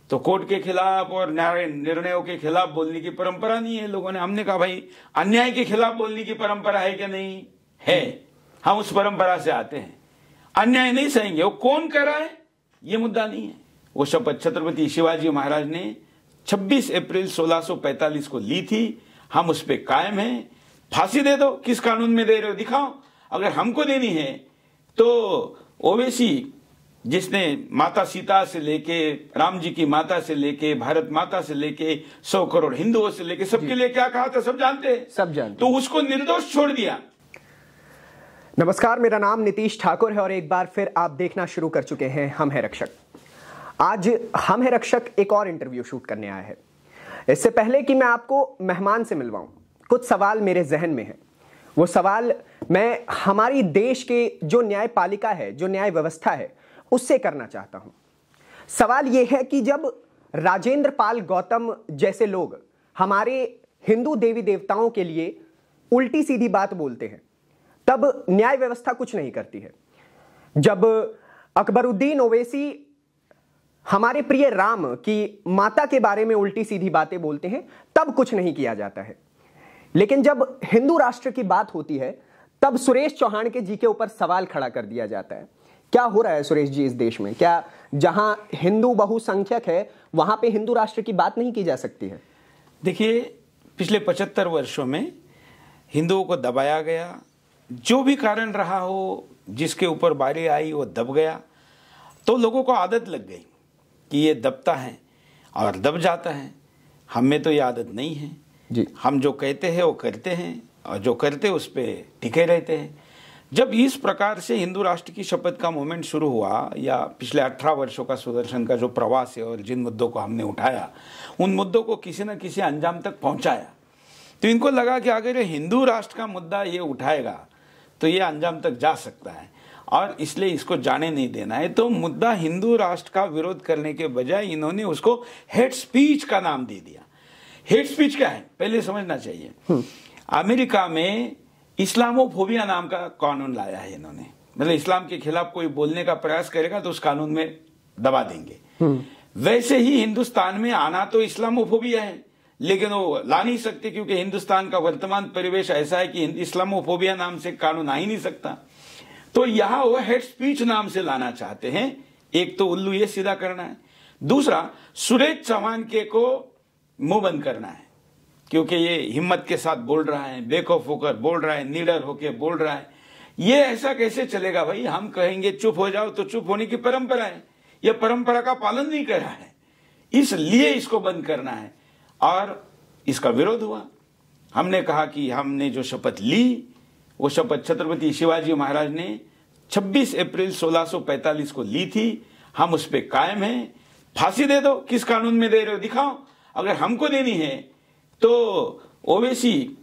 तो कोर्ट के खिलाफ और न्याय निर्णयों के खिलाफ बोलने की परंपरा नहीं है लोगों ने। हमने कहा भाई अन्याय के खिलाफ बोलने की परंपरा है कि नहीं है, हम उस परंपरा से आते हैं। अन्याय नहीं सहेंगे, वो कौन कर रहा है ये मुद्दा नहीं है। वो शपथ छत्रपति शिवाजी महाराज ने 26 अप्रैल 1645 को ली थी, हम उस पर कायम हैं। फांसी दे दो, किस कानून में दे रहे हो दिखाओ। अगर हमको देनी है तो ओवैसी जिसने माता सीता से लेके राम जी की माता से लेके भारत माता से लेके 100 करोड़ हिंदुओं से लेके सबके लिए क्या कहा था सब जानते हैं, सब जानते। तो उसको निर्दोष छोड़ दिया। नमस्कार, मेरा नाम नीतीश ठाकुर है और एक बार फिर आप देखना शुरू कर चुके हैं हम है रक्षक। आज हम है रक्षक एक और इंटरव्यू शूट करने आया है। इससे पहले कि मैं आपको मेहमान से मिलवाऊं, कुछ सवाल मेरे जहन में है। वो सवाल मैं हमारी देश के जो न्यायपालिका है, जो न्याय व्यवस्था है, उससे करना चाहता हूं। सवाल यह है कि जब राजेंद्र पाल गौतम जैसे लोग हमारे हिंदू देवी देवताओं के लिए उल्टी सीधी बात बोलते हैं, तब न्याय व्यवस्था कुछ नहीं करती है। जब अकबरुद्दीन ओवैसी हमारे प्रिय राम की माता के बारे में उल्टी सीधी बातें बोलते हैं, तब कुछ नहीं किया जाता है। लेकिन जब हिंदू राष्ट्र की बात होती है, तब सुरेश चौहान के जी के ऊपर सवाल खड़ा कर दिया जाता है। क्या हो रहा है सुरेश जी इस देश में? क्या जहां हिंदू बहुसंख्यक है वहां पे हिंदू राष्ट्र की बात नहीं की जा सकती है? देखिए, पिछले 75 वर्षों में हिंदुओं को दबाया गया, जो भी कारण रहा हो, जिसके ऊपर बारी आई वो दब गया, तो लोगों को आदत लग गई कि ये दबता है और दब जाता है। हम में तो ये आदत नहीं है जी। हम जो कहते हैं वो करते हैं और जो करते उस पर टिके रहते हैं। जब इस प्रकार से हिंदू राष्ट्र की शपथ का मूवमेंट शुरू हुआ, या पिछले 18 वर्षों का सुदर्शन का जो प्रवास है और जिन मुद्दों को हमने उठाया, उन मुद्दों को किसी न किसी अंजाम तक पहुंचाया, तो इनको लगा कि अगर हिंदू राष्ट्र का मुद्दा ये उठाएगा तो ये अंजाम तक जा सकता है और इसलिए इसको जाने नहीं देना है। तो मुद्दा हिंदू राष्ट्र का विरोध करने के बजाय इन्होंने उसको हेट स्पीच का नाम दे दिया। हेट स्पीच क्या है पहले समझना चाहिए। अमेरिका में इस्लामोफोबिया नाम का कानून लाया है इन्होंने, मतलब इस्लाम के खिलाफ कोई बोलने का प्रयास करेगा तो उस कानून में दबा देंगे। वैसे ही हिंदुस्तान में आना तो इस्लामोफोबिया है, लेकिन वो ला नहीं सकते क्योंकि हिंदुस्तान का वर्तमान परिवेश ऐसा है कि इस्लामोफोबिया नाम से कानून आ ही नहीं सकता। तो यहां वो हेट स्पीच नाम से लाना चाहते हैं। एक तो उल्लू ये सीधा करना है, दूसरा सुरेश चौहान के को मुंह बंद करना है क्योंकि ये हिम्मत के साथ बोल रहा है, बेखौफ होकर बोल रहा है, निडर होकर बोल रहा है। ये ऐसा कैसे चलेगा भाई? हम कहेंगे चुप हो जाओ तो चुप होने की परंपरा है, यह परंपरा का पालन नहीं कर रहा है, इसलिए इसको बंद करना है। और इसका विरोध हुआ। हमने कहा कि हमने जो शपथ ली वो शपथ छत्रपति शिवाजी महाराज ने 26 अप्रैल 1645 को ली थी, हम उस पर कायम हैं। फांसी दे दो, किस कानून में दे रहे हो दिखाओ। अगर हमको देनी है तो ओवैसी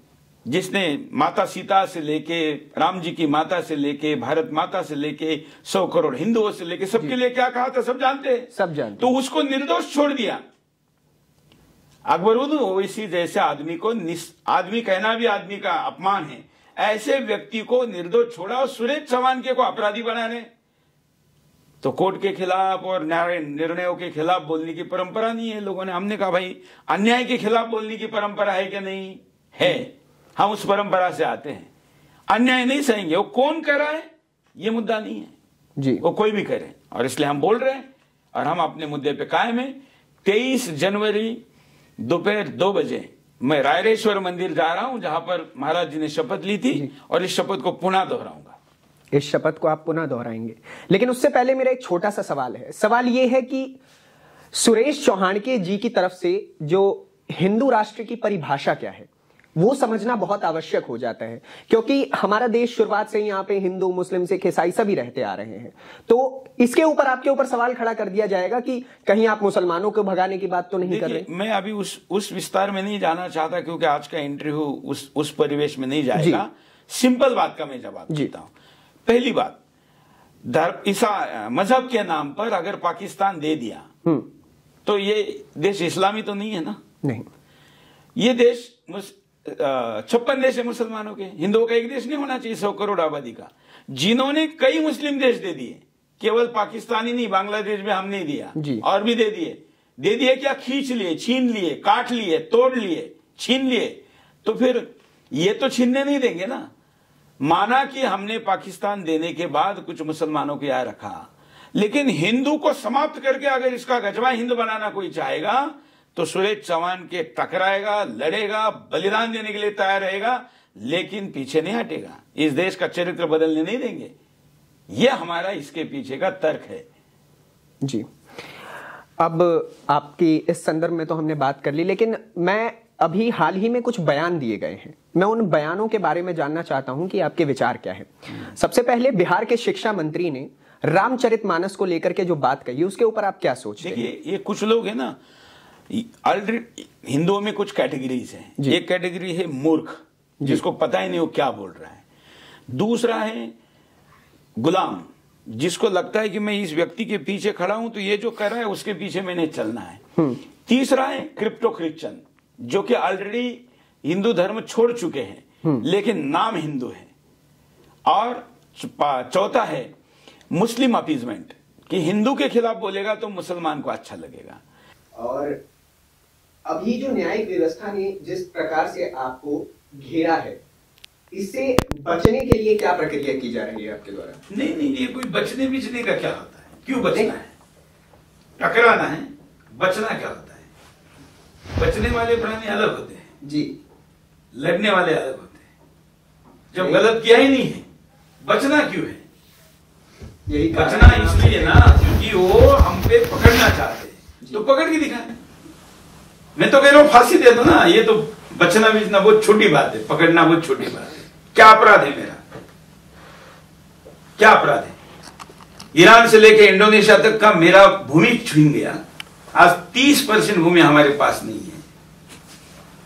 जिसने माता सीता से लेके राम जी की माता से लेके भारत माता से लेके 100 करोड़ हिंदुओं से लेके सबके लिए क्या कहा था सब जानते हैं, सब जानते। तो उसको निर्दोष छोड़ दिया। अकबरुद्दीन ओवैसी जैसे आदमी को आदमी कहना भी आदमी का अपमान है, ऐसे व्यक्ति को निर्दोष छोड़ा और सुरेश चौहान के को अपराधी बना रहे। तो कोर्ट के खिलाफ और न्याय निर्णयों के खिलाफ बोलने की परंपरा नहीं है लोगों ने। हमने कहा भाई अन्याय के खिलाफ बोलने की परंपरा है कि नहीं है, हम उस परंपरा से आते हैं। अन्याय नहीं सहेंगे, वो कौन कर रहा है ये मुद्दा नहीं है जी, वो कोई भी करे, और इसलिए हम बोल रहे हैं और हम अपने मुद्दे पे कायम हैं। 23 जनवरी दोपहर 2 बजे मैं रायरेश्वर मंदिर जा रहा हूं जहां पर महाराज जी ने शपथ ली थी, और इस शपथ को पुनः दोहराऊंगा। इस शपथ को आप पुनः दोहराएंगे, लेकिन उससे पहले मेरा एक छोटा सा सवाल है। सवाल यह है कि सुरेश चौहान के जी की तरफ से जो हिंदू राष्ट्र की परिभाषा क्या है वो समझना बहुत आवश्यक हो जाता है, क्योंकि हमारा देश शुरुआत से ही यहाँ पे हिंदू मुस्लिम सिख ईसाई सभी रहते आ रहे हैं। तो इसके ऊपर आपके ऊपर सवाल खड़ा कर दिया जाएगा कि कहीं आप मुसलमानों को भगाने की बात तो नहीं कर रहे। मैं अभी उस विस्तार में नहीं जाना चाहता क्योंकि आज का इंटरव्यू उस परिवेश में नहीं जाएगा। सिंपल बात का मैं जवाब देता हूं। पहली बात, मजहब के नाम पर अगर पाकिस्तान दे दिया तो ये देश इस्लामी तो नहीं है ना? नहीं, ये देश 56 देश है मुसलमानों के, हिंदुओं का एक देश नहीं होना चाहिए 100 करोड़ आबादी का, जिन्होंने कई मुस्लिम देश दे दिए। केवल पाकिस्तान ही नहीं, बांग्लादेश भी हमने दिया और भी दे दिए। दे दिए क्या, खींच लिए, छीन लिए, काट लिए, तोड़ लिए, छीन लिए, तो फिर ये तो छीनने नहीं देंगे ना। माना कि हमने पाकिस्तान देने के बाद कुछ मुसलमानों को यहां रखा, लेकिन हिंदू को समाप्त करके अगर इसका गजवा हिंद बनाना कोई चाहेगा तो सुरेश चौहान के टकराएगा, लड़ेगा, बलिदान देने के लिए तैयार रहेगा, लेकिन पीछे नहीं हटेगा। इस देश का चरित्र बदलने नहीं देंगे। यह हमारा इसके पीछे का तर्क है। जी, अब आपकी इस संदर्भ में तो हमने बात कर ली, लेकिन मैं अभी हाल ही में कुछ बयान दिए गए हैं, मैं उन बयानों के बारे में जानना चाहता हूं कि आपके विचार क्या है। सबसे पहले बिहार के शिक्षा मंत्री ने रामचरितमानस को लेकर के जो बात कही, उसके ऊपर आप क्या सोचते हैं? देखिए, ये कुछ लोग है ना, ऑलरेडी हिंदुओं में कुछ कैटेगरीज हैं। एक कैटेगरी है मूर्ख, जिसको पता ही नहीं वो क्या बोल रहा है। दूसरा है गुलाम, जिसको लगता है कि मैं इस व्यक्ति के पीछे खड़ा हूं तो ये जो कर रहा है उसके पीछे मैंने चलना है। तीसरा है क्रिप्टो क्रिश्चियन, जो कि ऑलरेडी हिंदू धर्म छोड़ चुके हैं लेकिन नाम हिंदू है। और चौथा है मुस्लिम अपीजमेंट, कि हिंदू के खिलाफ बोलेगा तो मुसलमान को अच्छा लगेगा। और अभी जो न्यायिक व्यवस्था ने जिस प्रकार से आपको घेरा है, इससे बचने के लिए क्या प्रक्रिया की जा रही है आपके द्वारा? नहीं, ये कोई बचने बिचने का क्या होता है? क्यों बचना है? टकराना है? बचना क्या होता है? बचने वाले प्राणी अलग होते हैं जी, लड़ने वाले अलग होते हैं। जब गलत किया ही नहीं है, बचना क्यों है? यही बचना इसलिए ना क्योंकि वो हम पे पकड़ना चाहते हैं, तो पकड़ के दिखाएं। मैं तो कह रहा हूं फांसी दे दो ना, ये तो बचना बिचना बहुत छोटी बात है, पकड़ना बहुत छोटी बात है। क्या अपराध है मेरा? क्या अपराध है? ईरान से लेकर इंडोनेशिया तक का मेरा भूमि छीन गया। आज 30% भूमि हमारे पास नहीं है।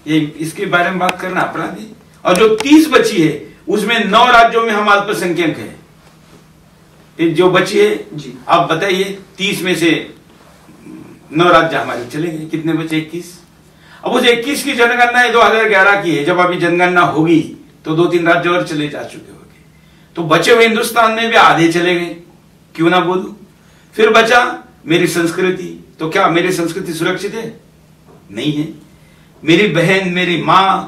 ये इसके बारे में बात करना अपराध है। और जो 30 बची है उसमें 9 राज्यों में हम अल्पसंख्यक हैं। जो बची है जी, आप बताइए, 30 में से 9 राज्य हमारे चले गए, कितने बचे? 21। अब उस 21 की जनगणना 2011 की है। जब अभी जनगणना होगी तो 2-3 राज्य और चले जा चुके होंगे, तो बचे हुए हिंदुस्तान में भी आधे चले गए। क्यों ना बोलूं? फिर बचा मेरी संस्कृति, तो क्या मेरी संस्कृति सुरक्षित है? नहीं है। मेरी बहन, मेरी मां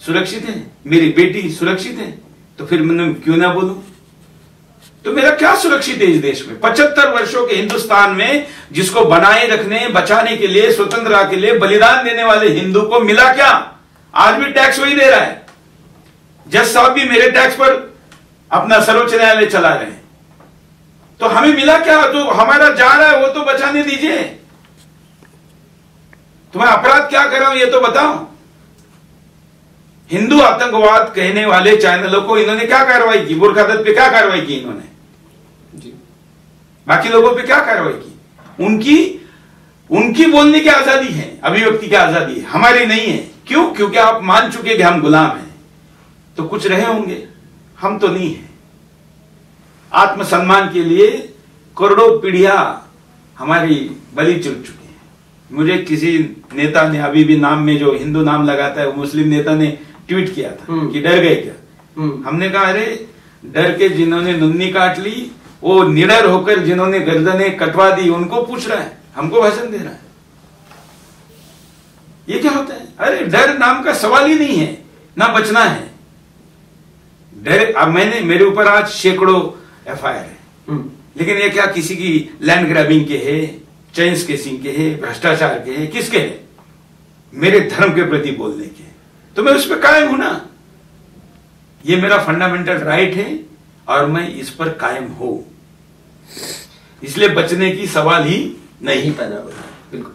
सुरक्षित है? मेरी बेटी सुरक्षित है? तो फिर मैं क्यों ना बोलूं? तो मेरा क्या सुरक्षित है इस देश में? 75 वर्षों के हिंदुस्तान में जिसको बनाए रखने, बचाने के लिए, स्वतंत्रता के लिए बलिदान देने वाले हिंदू को मिला क्या? आज भी टैक्स वही दे रहा है। जज साहब भी मेरे टैक्स पर अपना सर्वोच्च न्यायालय चला रहे हैं। तो हमें मिला क्या? जो हमारा जा रहा है वो तो बचाने दीजिए। तो मैं अपराध क्या कर रहा हूं ये तो बताओ। हिंदू आतंकवाद कहने वाले चैनलों को इन्होंने क्या कार्रवाई की? बुरखादत पे क्या कार्रवाई की इन्होंने जी? बाकी लोगों पे क्या कार्रवाई की? उनकी बोलने की आजादी है, अभिव्यक्ति की आजादी है, हमारी नहीं है। क्यों? क्योंकि आप मान चुके कि हम गुलाम हैं। तो कुछ रहे होंगे, हम तो नहीं है। आत्मसम्मान के लिए करोड़ों पीढ़ियां हमारी बलि चुक चुकी हैं। मुझे किसी नेता ने, अभी भी नाम में जो हिंदू नाम लगाता है, वो मुस्लिम नेता ने ट्वीट किया था कि डर गए क्या? हमने कहा अरे डर के जिन्होंने नुन्नी काट ली, वो निडर होकर जिन्होंने गर्दनें कटवा दी, उनको पूछ रहा है, हमको भाषण दे रहा है। ये क्या होता है? अरे डर नाम का सवाल ही नहीं है, ना बचना है। डर, अब मेरे ऊपर आज सैकड़ों FIR है, लेकिन ये क्या किसी की लैंड ग्रैबिंग के है, चेन स्केचिंग के है, भ्रष्टाचार के है, किसके है? मेरे धर्म के प्रति बोलने के। तो मैं उस पर कायम हूं ना। ये मेरा फंडामेंटल राइट है और मैं इस पर कायम हूं। इसलिए बचने की सवाल ही नहीं पैदा हो रहा। बिल्कुल।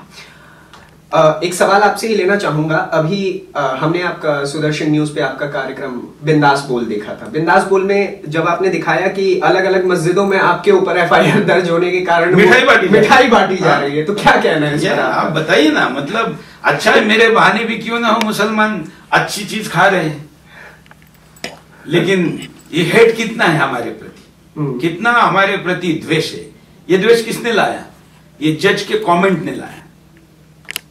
एक सवाल आपसे ही लेना चाहूंगा। अभी हमने आपका सुदर्शन न्यूज पे आपका कार्यक्रम बिंदास बोल देखा था। बिंदास बोल में जब आपने दिखाया कि अलग अलग मस्जिदों में आपके ऊपर FIR दर्ज होने के कारण मिठाई बांटी जा रही है, तो क्या कहना है इसका? आप बताइए ना। मतलब अच्छा है, मेरे बहाने भी क्यों ना हो मुसलमान अच्छी चीज खा रहे हैं, लेकिन ये हेट कितना है हमारे प्रति, कितना हमारे प्रति द्वेष है। ये द्वेष किसने लाया? ये जज के कमेंट ने लाया।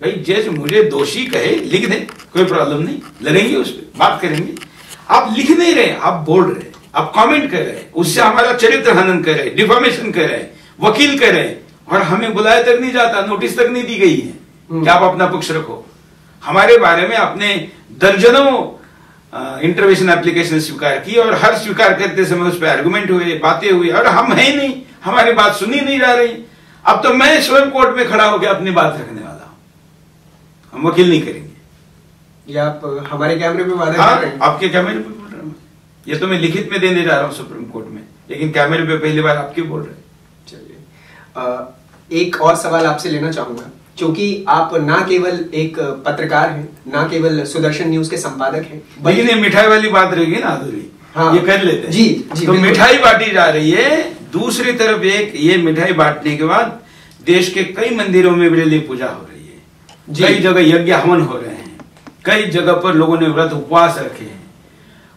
भाई जज मुझे दोषी कहे, लिख दे, कोई प्रॉब्लम नहीं, लड़ेंगे उस पर, बात करेंगे। आप लिख नहीं रहे, आप बोल रहे, आप कमेंट कर रहे, उससे हमारा चरित्र हनन कर रहे, डिफॉर्मेशन कर रहे, वकील कर रहे, और हमें बुलाया तक नहीं जाता, नोटिस तक नहीं दी गई है कि आप अपना पक्ष रखो। हमारे बारे में आपने दर्जनों इंटरवेंशन एप्लीकेशन स्वीकार की और हर स्वीकार करते समय उस पर आर्गुमेंट हुए, बातें हुई, और हम है ही नहीं, हमारी बात सुनी नहीं जा रही। अब तो मैं स्वयं कोर्ट में खड़ा होकर अपनी बात रखने वाला हूं, हम वकील नहीं करेंगे। ये आप हमारे कैमरे पे वादा हाँ, कर रहे हैं? आपके कैमरे पे बोल रहा हूं, ये तो मैं लिखित में देने जा रहा हूं सुप्रीम कोर्ट में, लेकिन कैमरे पे पहली बार आपके बोल रहे हैं। चलिए, एक और सवाल आपसे लेना चाहूंगा, क्योंकि आप ना केवल एक पत्रकार हैं, ना केवल सुदर्शन न्यूज के संपादक हैं, लेकिन ये मिठाई वाली बात रहेगी ना अधूरी। हाँ, ये कर लेते हैं। जी, तो मिठाई बांटी जा रही है, दूसरी तरफ एक ये मिठाई बांटने के बाद देश के कई मंदिरों में ब्रेली पूजा हो रही है, कई जगह यज्ञ हवन हो रहे हैं, कई जगह पर लोगों ने व्रत उपवास रखे हैं।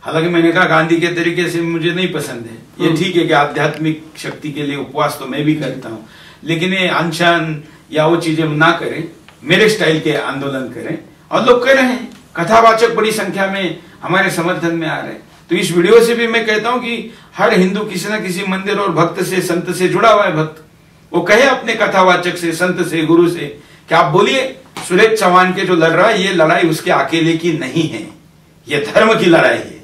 हालांकि मैंने कहा गांधी के तरीके से मुझे नहीं पसंद है। ये ठीक है कि आध्यात्मिक शक्ति के लिए उपवास तो मैं भी करता हूं, लेकिन ये अनशन या वो चीजें ना करें, मेरे स्टाइल के आंदोलन करें। और लोग कर रहे हैं, कथावाचक बड़ी संख्या में हमारे समर्थन में आ रहे हैं। तो इस वीडियो से भी मैं कहता हूं कि हर हिंदू किसी न किसी मंदिर और भक्त से, संत से जुड़ा हुआ है। भक्त वो कहे अपने कथावाचक से, संत से, गुरु से कि आप बोलिए सुरेश चौहान के जो लड़ रहा है, ये लड़ाई उसके अकेले की नहीं है, ये धर्म की लड़ाई है।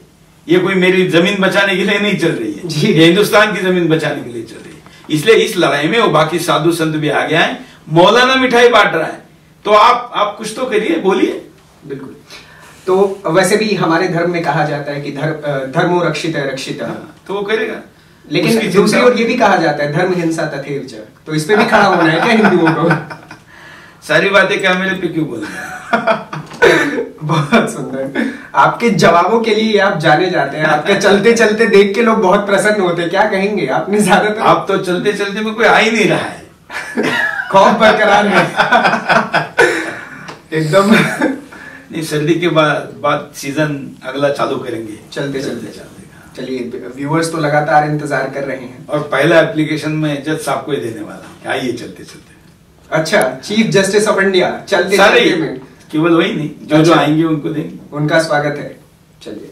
ये कोई मेरी जमीन बचाने के लिए नहीं चल रही है, ये हिंदुस्तान की जमीन बचाने के लिए चल रही है। इसलिए इस लड़ाई में वो बाकी साधु संत भी आ गया है। मौलाना मिठाई बांट रहा है, तो आप कुछ तो करिए, बोलिए। बिल्कुल। तो वैसे भी हमारे धर्म में कहा जाता है कि धर्मो रक्षित है रक्षित, तो वो करेगा। लेकिन दूसरी ओर ये भी कहा जाता है धर्म हिंसा तथैव च, तो इस पे भी खड़ा होना है क्या हिंदुओं को? सारी बातें क्या मेरे पे क्यों बोल रहे हैं? बहुत सुंदर, आपके जवाबों के लिए आप जाने जाते हैं। आपके चलते चलते देख के लोग बहुत प्रसन्न होते हैं। क्या कहेंगे आपने? ज्यादातर आप तो चलते चलते में कोई आ ही नहीं रहा है, खौफ बरकरार है एकदम। नहीं, सर्दी के बाद सीजन अगला चालू करेंगे, चलते चलते। चलिए, व्यूअर्स तो लगातार इंतजार कर रहे हैं। और पहला एप्लीकेशन में जज साहब को ही देने वाला हूँ, आइए चलते चलते। अच्छा, चीफ जस्टिस ऑफ इंडिया चलते सारे चलते में, केवल वही नहीं, जो आएंगे उनको देंगे, उनका स्वागत है। चलिए,